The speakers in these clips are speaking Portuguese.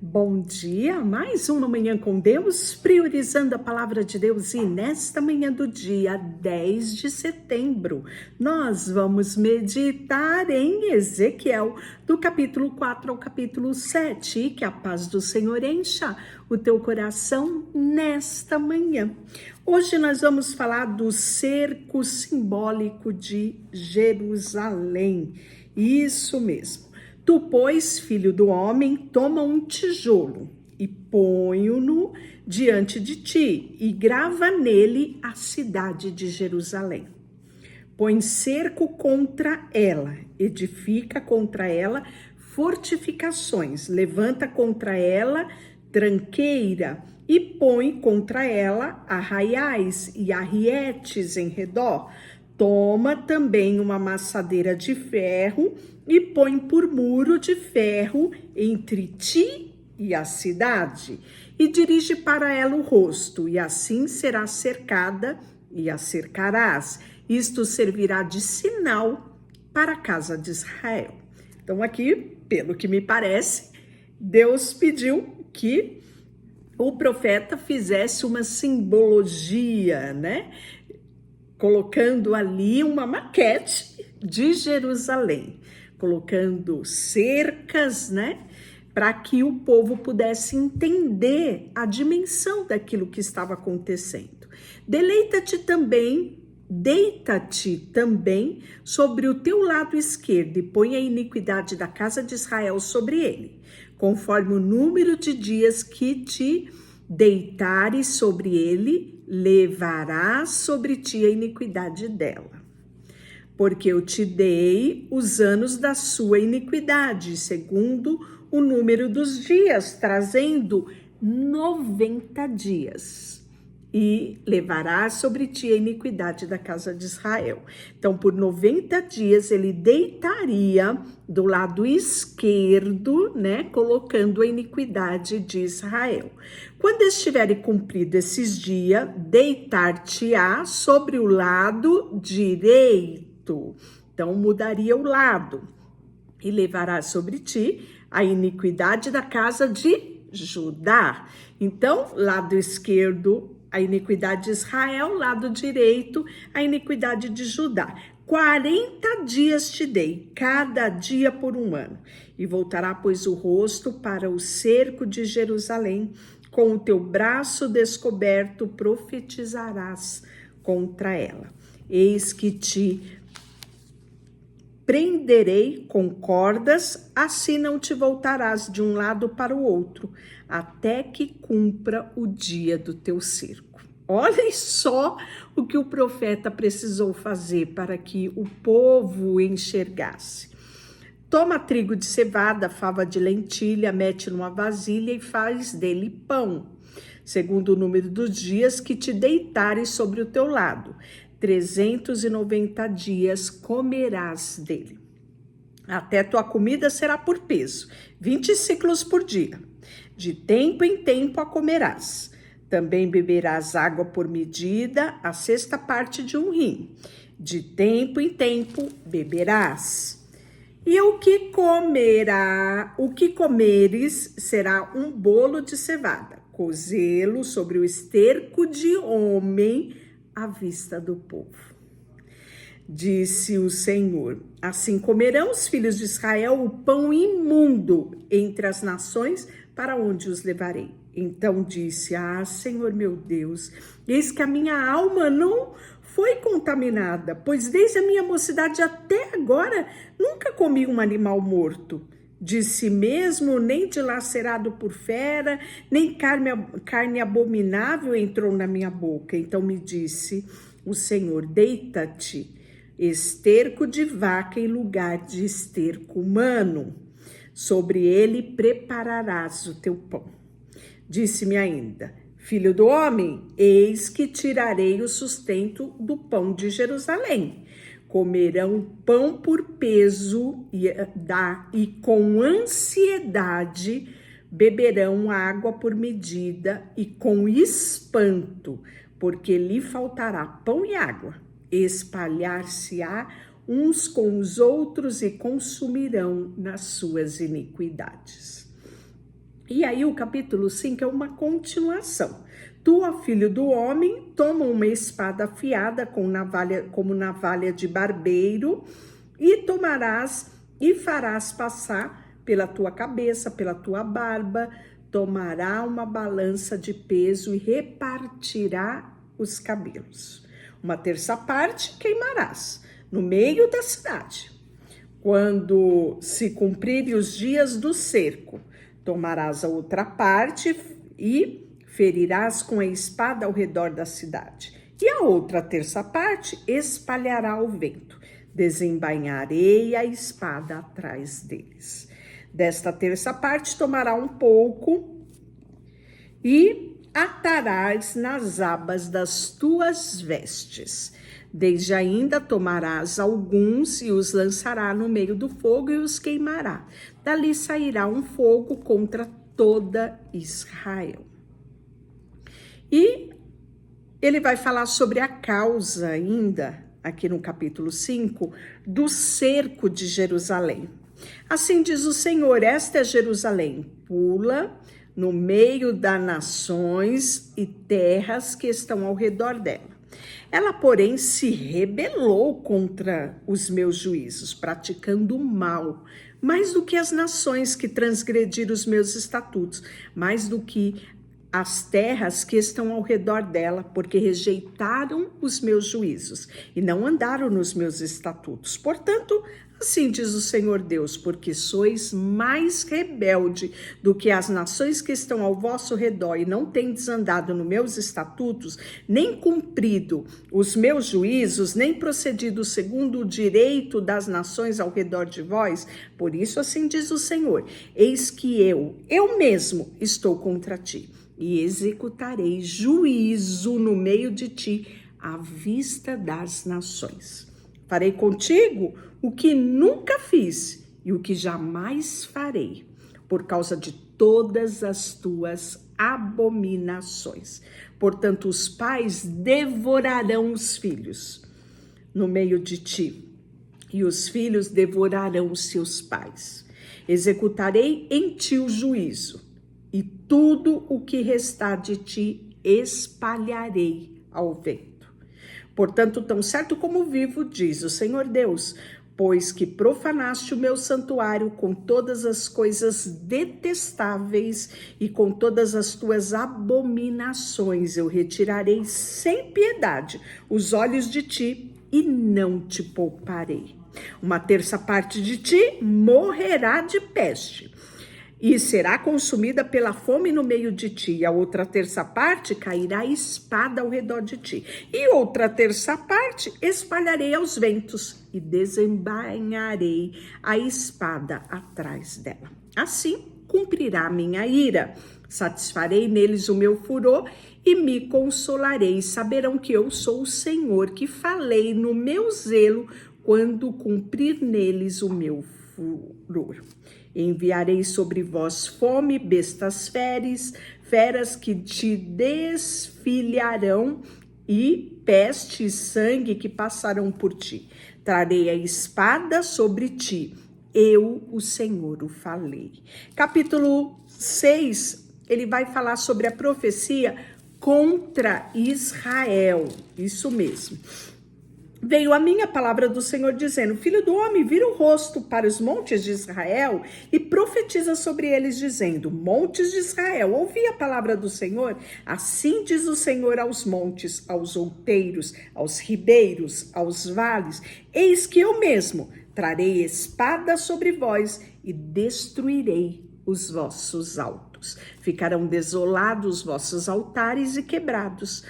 Bom dia, mais uma manhã com Deus, priorizando a palavra de Deus, e nesta manhã do dia 10 de setembro, nós vamos meditar em Ezequiel, do capítulo 4 ao capítulo 7, e que a paz do Senhor encha o teu coração nesta manhã. Hoje nós vamos falar do cerco simbólico de Jerusalém, isso mesmo. Tu, pois, filho do homem, toma um tijolo e põe-o diante de ti e grava nele a cidade de Jerusalém. Põe cerco contra ela, edifica contra ela fortificações, levanta contra ela tranqueira e põe contra ela arraiais e arrietes em redor. Toma também uma amassadeira de ferro e põe por muro de ferro entre ti e a cidade, e dirige para ela o rosto, e assim será cercada e a cercarás. Isto servirá de sinal para a casa de Israel. Então aqui, pelo que me parece, Deus pediu que o profeta fizesse uma simbologia, né? Colocando ali uma maquete de Jerusalém, colocando cercas, né, para que o povo pudesse entender a dimensão daquilo que estava acontecendo. Deita-te também sobre o teu lado esquerdo e põe a iniquidade da casa de Israel sobre ele, conforme o número de dias que te deitares sobre ele, levarás sobre ti a iniquidade dela. Porque eu te dei os anos da sua iniquidade, segundo o número dos dias, trazendo 90 dias. E levarás sobre ti a iniquidade da casa de Israel. Então, por 90 dias, ele deitaria do lado esquerdo, né, colocando a iniquidade de Israel. Quando estiverem cumpridos esses dias, deitar-te-á sobre o lado direito. Então, mudaria o lado. E levará sobre ti a iniquidade da casa de Judá. Então, lado esquerdo, a iniquidade de Israel, lado direito, a iniquidade de Judá. 40 dias te dei, cada dia por um ano. E voltará, pois, o rosto para o cerco de Jerusalém, com o teu braço descoberto profetizarás contra ela. Eis que te prenderei com cordas, assim não te voltarás de um lado para o outro, até que cumpra o dia do teu cerco. Olhem só o que o profeta precisou fazer para que o povo enxergasse. Toma trigo de cevada, fava de lentilha, mete numa vasilha e faz dele pão, segundo o número dos dias que te deitares sobre o teu lado. 390 dias comerás dele. Até tua comida será por peso, 20 ciclos por dia. De tempo em tempo a comerás. Também beberás água por medida, a sexta parte de um rim. De tempo em tempo beberás. E o que comeres será um bolo de cevada, cozê-lo sobre o esterco de homem à vista do povo. Disse o Senhor: assim comerão os filhos de Israel o pão imundo entre as nações para onde os levarei. Então disse: Senhor meu Deus, eis que a minha alma não foi contaminada, pois desde a minha mocidade até agora nunca comi um animal morto. De si mesmo, nem dilacerado por fera, nem carne abominável entrou na minha boca. Então me disse o Senhor: deita-te, esterco de vaca em lugar de esterco humano. Sobre ele prepararás o teu pão. Disse-me ainda: filho do homem, eis que tirarei o sustento do pão de Jerusalém. Comerão pão por peso e com ansiedade beberão água por medida e com espanto, porque lhe faltará pão e água. Espalhar-se-á uns com os outros e consumirão nas suas iniquidades. E aí o capítulo 5 é uma continuação. Tu, ó filho do homem, toma uma espada afiada como navalha de barbeiro, e tomarás e farás passar pela tua cabeça, pela tua barba, tomará uma balança de peso e repartirá os cabelos. Uma terça parte queimarás no meio da cidade. Quando se cumprirem os dias do cerco, tomarás a outra parte e ferirás com a espada ao redor da cidade. E a outra terça parte espalhará ao vento. Desembainharei a espada atrás deles. Desta terça parte tomará um pouco e atarás nas abas das tuas vestes. Desde ainda tomarás alguns e os lançará no meio do fogo e os queimará. Dali sairá um fogo contra toda Israel. E ele vai falar sobre a causa ainda, aqui no capítulo 5, do cerco de Jerusalém. Assim diz o Senhor, esta é Jerusalém, pula no meio das nações e terras que estão ao redor dela. Ela, porém, se rebelou contra os meus juízos, praticando o mal, mais do que as nações que transgrediram os meus estatutos, mais do que as terras que estão ao redor dela, porque rejeitaram os meus juízos e não andaram nos meus estatutos. Portanto, assim diz o Senhor Deus, porque sois mais rebelde do que as nações que estão ao vosso redor e não tendes andado nos meus estatutos, nem cumprido os meus juízos, nem procedido segundo o direito das nações ao redor de vós, por isso assim diz o Senhor, eis que eu mesmo estou contra ti, e executarei juízo no meio de ti, à vista das nações. Farei contigo o que nunca fiz e o que jamais farei, por causa de todas as tuas abominações. Portanto, os pais devorarão os filhos no meio de ti, e os filhos devorarão os seus pais. Executarei em ti o juízo, e tudo o que restar de ti espalharei ao vento. Portanto, tão certo como vivo, diz o Senhor Deus, pois que profanaste o meu santuário com todas as coisas detestáveis e com todas as tuas abominações, eu retirarei sem piedade os olhos de ti e não te pouparei. Uma terça parte de ti morrerá de peste, e será consumida pela fome no meio de ti, e a outra terça parte cairá a espada ao redor de ti, e outra terça parte espalharei aos ventos, e desembainharei a espada atrás dela. Assim cumprirá a minha ira, satisfarei neles o meu furor, e me consolarei, saberão que eu sou o Senhor, que falei no meu zelo, quando cumprir neles o meu furor. Enviarei sobre vós fome, bestas feras que te desfilharão, e peste e sangue que passarão por ti. Trarei a espada sobre ti, eu, o Senhor, o falei. Capítulo 6, ele vai falar sobre a profecia contra Israel, isso mesmo. Veio a minha palavra do Senhor dizendo, filho do homem, vira o rosto para os montes de Israel e profetiza sobre eles dizendo, montes de Israel, ouvi a palavra do Senhor, assim diz o Senhor aos montes, aos outeiros, aos ribeiros, aos vales, eis que eu mesmo trarei espada sobre vós e destruirei os vossos altos. Ficarão desolados os vossos altares e quebrados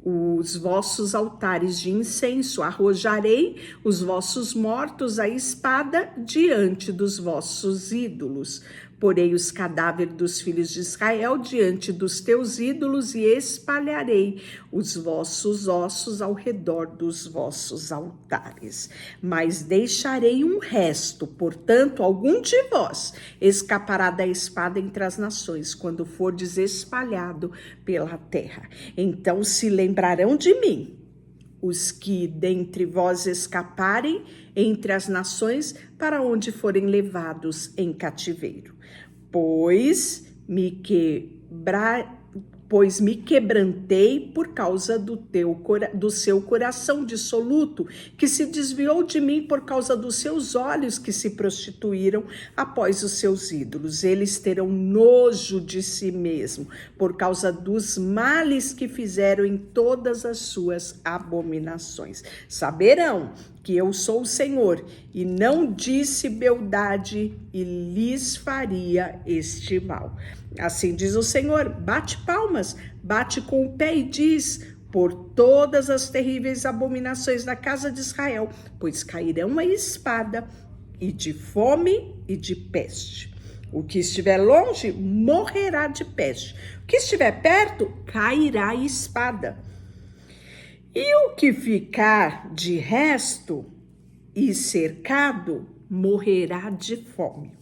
os vossos altares de incenso, arrojarei os vossos mortos à espada diante dos vossos ídolos. Porei os cadáveres dos filhos de Israel diante dos teus ídolos e espalharei os vossos ossos ao redor dos vossos altares. Mas deixarei um resto, portanto, algum de vós escapará da espada entre as nações, quando fordes espalhado pela terra. Então se lembrarão de mim os que dentre vós escaparem entre as nações para onde forem levados em cativeiro. pois me quebrantei por causa do seu coração dissoluto, que se desviou de mim por causa dos seus olhos que se prostituíram após os seus ídolos. Eles terão nojo de si mesmo, por causa dos males que fizeram em todas as suas abominações. Saberão que eu sou o Senhor, e não disse beldade, e lhes faria este mal. Assim diz o Senhor: bate palmas, bate com o pé e diz: por todas as terríveis abominações da casa de Israel, pois cairão a espada, e de fome e de peste. O que estiver longe morrerá de peste, o que estiver perto cairá a espada. E o que ficar de resto e cercado morrerá de fome.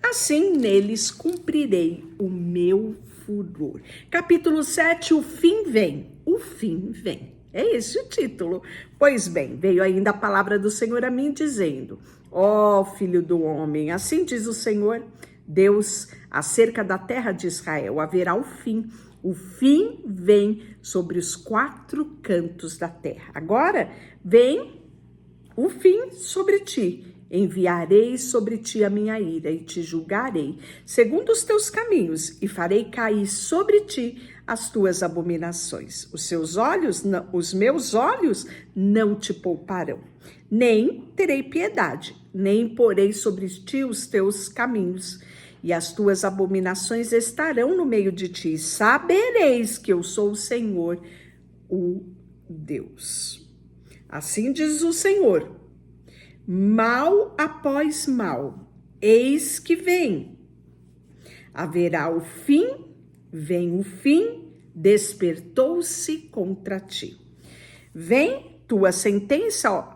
Assim neles cumprirei o meu furor. Capítulo 7, o fim vem. O fim vem. É esse o título. Pois bem, veio ainda a palavra do Senhor a mim dizendo: ó filho do homem, assim diz o Senhor Deus acerca da terra de Israel: haverá o fim. O fim vem sobre os 4 cantos da terra. Agora vem o fim sobre ti. Enviarei sobre ti a minha ira e te julgarei segundo os teus caminhos, e farei cair sobre ti as tuas abominações. Os meus olhos não te pouparão, nem terei piedade, nem porei sobre ti os teus caminhos. E as tuas abominações estarão no meio de ti. Sabereis que eu sou o Senhor, o Deus. Assim diz o Senhor: mal após mal, eis que vem. Haverá o fim, vem o fim, despertou-se contra ti. Vem tua sentença, ó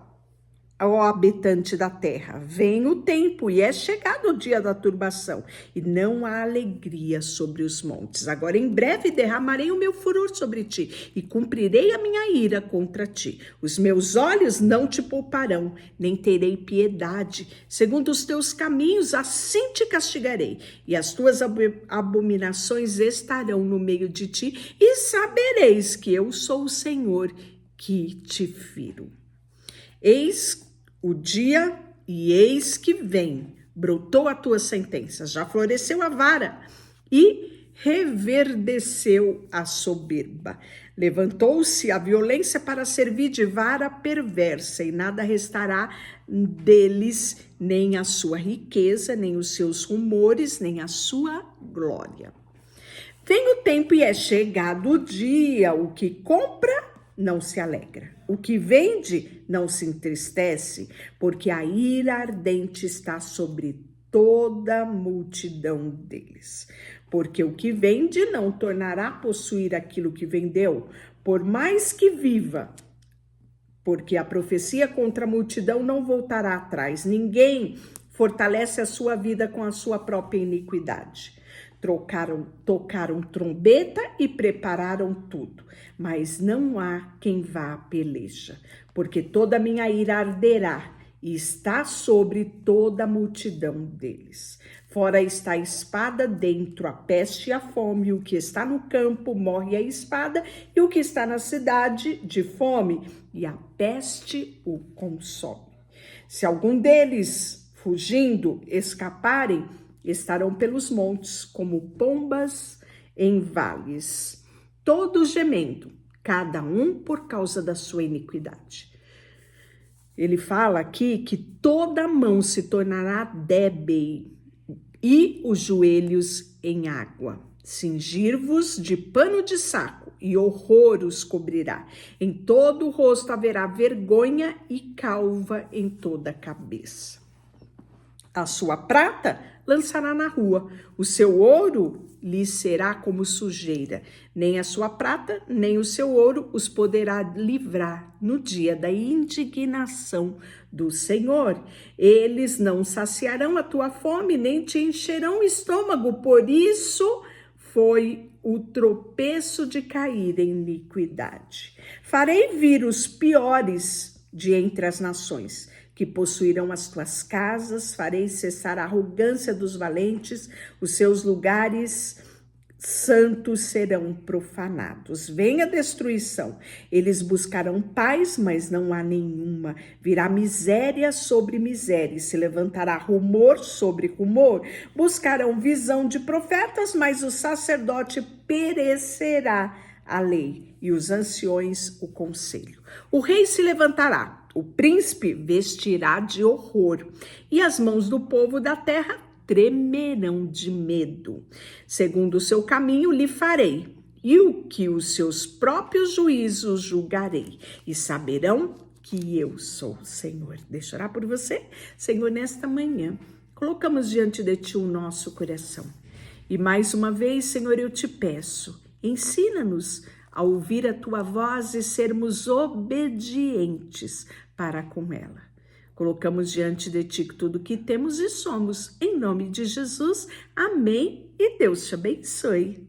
habitante da terra, vem o tempo e é chegado o dia da turbação, e não há alegria sobre os montes. Agora em breve derramarei o meu furor sobre ti e cumprirei a minha ira contra ti. Os meus olhos não te pouparão, nem terei piedade. Segundo os teus caminhos, assim te castigarei, e as tuas abominações estarão no meio de ti, e sabereis que eu sou o Senhor que te firo. Eis o dia e eis que vem, brotou a tua sentença, já floresceu a vara e reverdeceu a soberba. Levantou-se a violência para servir de vara perversa, e nada restará deles, nem a sua riqueza, nem os seus rumores, nem a sua glória. Vem o tempo e é chegado o dia, o que compra não se alegra, o que vende não se entristece, porque a ira ardente está sobre toda a multidão deles. Porque o que vende não tornará a possuir aquilo que vendeu, por mais que viva. Porque a profecia contra a multidão não voltará atrás. Ninguém fortalece a sua vida com a sua própria iniquidade. Tocaram trombeta e prepararam tudo, mas não há quem vá à peleja, porque toda a minha ira arderá e está sobre toda a multidão deles. Fora está a espada, dentro a peste e a fome. O que está no campo morre a espada, e o que está na cidade de fome, e a peste o consome. Se algum deles, fugindo, escaparem, estarão pelos montes como pombas em vales, todos gemendo, cada um por causa da sua iniquidade. Ele fala aqui que toda mão se tornará débil e os joelhos em água. Cingir-vos de pano de saco e horror os cobrirá. Em todo o rosto haverá vergonha e calva em toda a cabeça. A sua prata lançará na rua, o seu ouro lhe será como sujeira. Nem a sua prata, nem o seu ouro os poderá livrar no dia da indignação do Senhor. Eles não saciarão a tua fome, nem te encherão o estômago. Por isso foi o tropeço de cair em iniquidade. Farei vir os piores de entre as nações, que possuirão as tuas casas, farei cessar a arrogância dos valentes, os seus lugares santos serão profanados. Vem a destruição. Eles buscarão paz, mas não há nenhuma. Virá miséria sobre miséria, se levantará rumor sobre rumor. Buscarão visão de profetas, mas o sacerdote perecerá a lei e os anciões o conselho. O rei se levantará, o príncipe vestirá de horror, e as mãos do povo da terra tremerão de medo. Segundo o seu caminho lhe farei, e o que os seus próprios juízos julgarei, e saberão que eu sou o Senhor. Deixa eu orar por você. Senhor, nesta manhã, colocamos diante de ti o nosso coração. E mais uma vez, Senhor, eu te peço, ensina-nos a ouvir a tua voz e sermos obedientes para com ela. Colocamos diante de ti tudo que temos e somos. Em nome de Jesus, amém e Deus te abençoe.